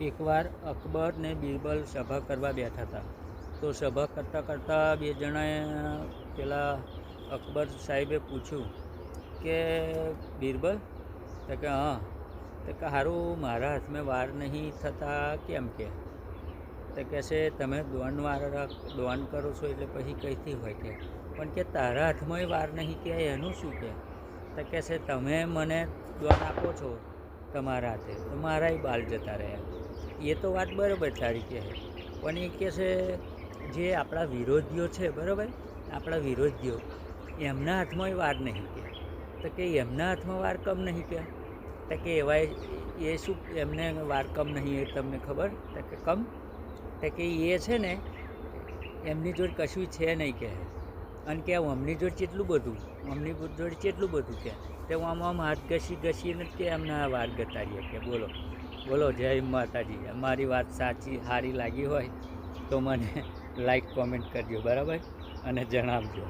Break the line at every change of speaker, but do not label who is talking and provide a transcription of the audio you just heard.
એકવાર અકબર ને બિરબલ સભા કરવા બેઠા હતા. તો સભા કરતાં કરતાં બે જણાએ પેલા અકબર સાહેબે પૂછ્યું કે બિરબલ, તો કે હા, તો કે સારું મારા હાથમાં વાર નહીં થતા કેમ કે? તો કહેશે તમે દોન કરો છો એટલે પછી કઈથી હોય કે? પણ કે તારા હાથમાંય વાર નહીં કે એનું શું કે? તો કહેશે તમે મને દોન આપો છો તમારા હાથે તો મારાય બાલ જતા રહ્યા. એ તો વાત બરાબર તારી કહે, પણ એ કહેશે જે આપણા વિરોધીઓ છે બરાબર, આપણા વિરોધીઓ એમના હાથમાંય વાર નહીં કે? તો કે એમના હાથમાં વાર કમ નહીં કે? તો કે એવાય એ શું એમને વાર કમ નહીં એ તમને ખબર? તો કે કમ? તો કે એ છે ને એમની જોડે કશું છે નહીં કહે, અને કે અમની જોડે કેટલું બધું, અમની જોડે કેટલું બધું કે તે આમ હાથ ઘસીને જ કે એમના વાર ગતારીએ કે. બોલો બોલો, જય માતાજી. મારી વાત સારી લાગી હોય તો મને લાઈક કોમેન્ટ કરજો બરાબર, અને જણાવજો.